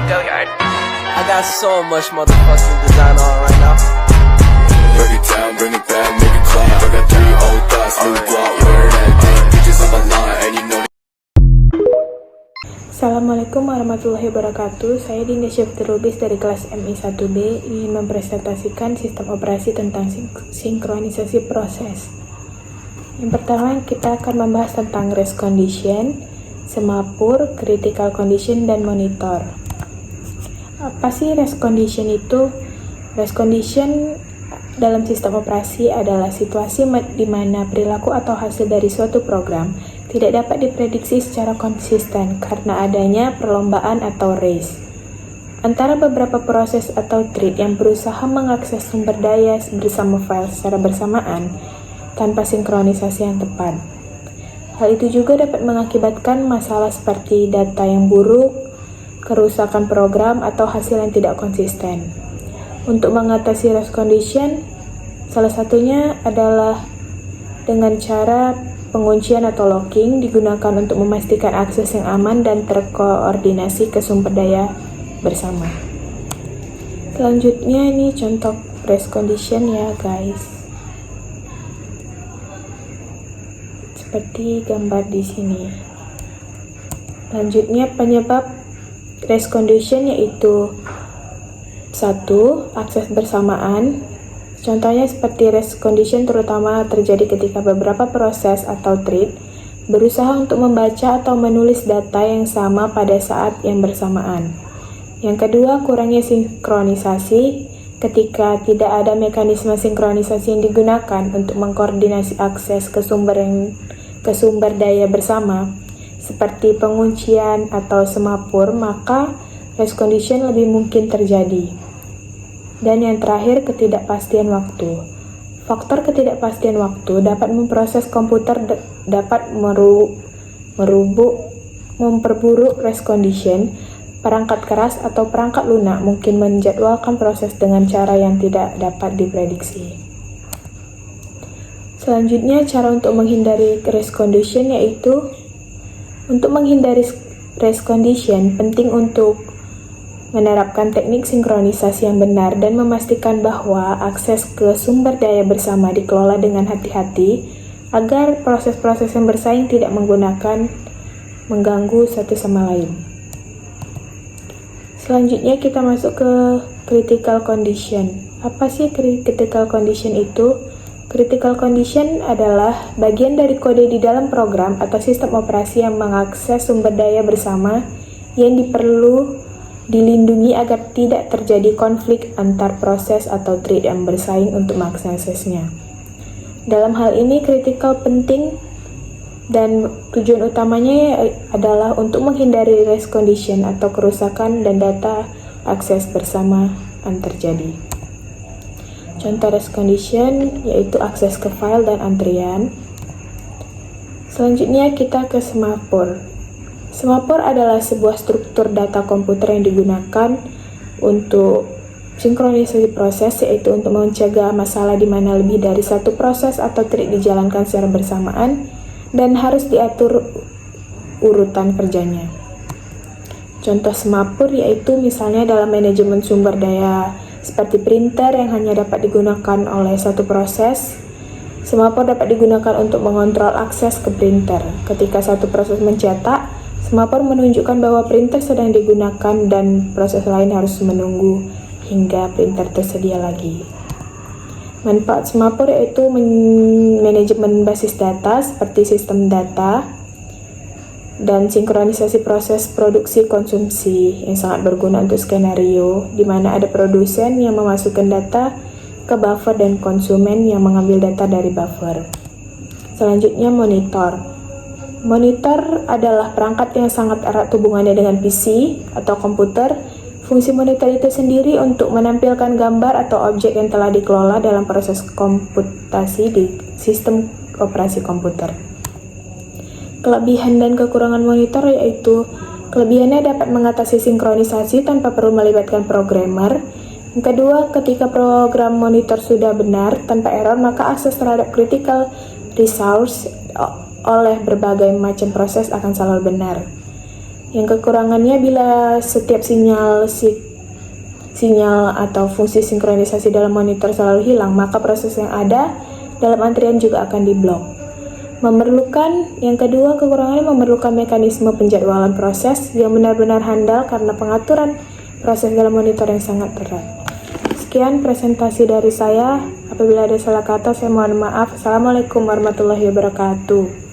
Go yard. I got so much motherfucking design on right now. Break it down, bring it back, make it clap. I got 3 old thoughts, new guap, where that thing. Bitches on my line, and you know. Assalamualaikum warahmatullahi wabarakatuh. Saya Dinda Syafri Lubis dari kelas MI1B ingin mempresentasikan sistem operasi tentang sinkronisasi proses. Yang pertama kita akan membahas tentang race condition, semapur, critical condition, dan monitor. Apa sih race condition itu? Race condition dalam sistem operasi adalah situasi di mana perilaku atau hasil dari suatu program tidak dapat diprediksi secara konsisten karena adanya perlombaan atau race antara beberapa proses atau thread yang berusaha mengakses sumber daya bersama file secara bersamaan tanpa sinkronisasi yang tepat. Hal itu juga dapat mengakibatkan masalah seperti data yang buruk, kerusakan program, atau hasil yang tidak konsisten. Untuk mengatasi race condition, salah satunya adalah dengan cara penguncian atau locking digunakan untuk memastikan akses yang aman dan terkoordinasi ke sumber daya bersama. Selanjutnya ini contoh race condition ya guys. Seperti gambar di sini. Selanjutnya penyebab race condition yaitu 1. Akses bersamaan. Contohnya seperti race condition terutama terjadi ketika beberapa proses atau thread berusaha untuk membaca atau menulis data yang sama pada saat yang bersamaan. Yang kedua, kurangnya sinkronisasi ketika tidak ada mekanisme sinkronisasi yang digunakan untuk mengkoordinasi akses ke sumber daya bersama seperti penguncian atau semapur, maka race condition lebih mungkin terjadi. Dan yang terakhir, ketidakpastian waktu. Faktor ketidakpastian waktu dapat memproses komputer dapat memperburuk race condition. Perangkat keras atau perangkat lunak mungkin menjadwalkan proses dengan cara yang tidak dapat diprediksi. Selanjutnya, cara untuk menghindari race condition yaitu untuk menghindari race condition penting untuk menerapkan teknik sinkronisasi yang benar dan memastikan bahwa akses ke sumber daya bersama dikelola dengan hati-hati agar proses-proses yang bersaing tidak mengganggu satu sama lain. Selanjutnya kita masuk ke critical condition. Apa sih critical condition itu? Critical condition adalah bagian dari kode di dalam program atau sistem operasi yang mengakses sumber daya bersama yang perlu dilindungi agar tidak terjadi konflik antar proses atau thread yang bersaing untuk mengaksesnya. Dalam hal ini critical penting dan tujuan utamanya adalah untuk menghindari race condition atau kerusakan dan data akses bersama yang terjadi. Contoh race condition yaitu akses ke file dan antrian. Selanjutnya kita ke semapur. Semapur adalah sebuah struktur data komputer yang digunakan untuk sinkronisasi proses, yaitu untuk mencegah masalah di mana lebih dari satu proses atau thread dijalankan secara bersamaan dan harus diatur urutan kerjanya. Contoh semapur yaitu misalnya dalam manajemen sumber daya seperti printer yang hanya dapat digunakan oleh satu proses. Semapur dapat digunakan untuk mengontrol akses ke printer. Ketika satu proses mencetak, semapur menunjukkan bahwa printer sedang digunakan dan proses lain harus menunggu hingga printer tersedia lagi. Manfaat semapur yaitu manajemen basis data seperti sistem data dan sinkronisasi proses produksi konsumsi yang sangat berguna untuk skenario di mana ada produsen yang memasukkan data ke buffer dan konsumen yang mengambil data dari buffer. Selanjutnya monitor. Monitor adalah perangkat yang sangat erat hubungannya dengan PC atau komputer. Fungsi monitor itu sendiri untuk menampilkan gambar atau objek yang telah dikelola dalam proses komputasi di sistem operasi komputer. Kelebihan dan kekurangan monitor yaitu kelebihannya dapat mengatasi sinkronisasi tanpa perlu melibatkan programmer. Yang kedua, ketika program monitor sudah benar tanpa error, maka akses terhadap critical resource oleh berbagai macam proses akan selalu benar. Yang kekurangannya bila setiap sinyal atau fungsi sinkronisasi dalam monitor selalu hilang, maka proses yang ada dalam antrian juga akan diblok. Yang kedua, kekurangannya memerlukan mekanisme penjadwalan proses yang benar-benar handal karena pengaturan proses dalam monitor yang sangat berat. Sekian presentasi dari saya. Apabila ada salah kata, saya mohon maaf. Assalamualaikum warahmatullahi wabarakatuh.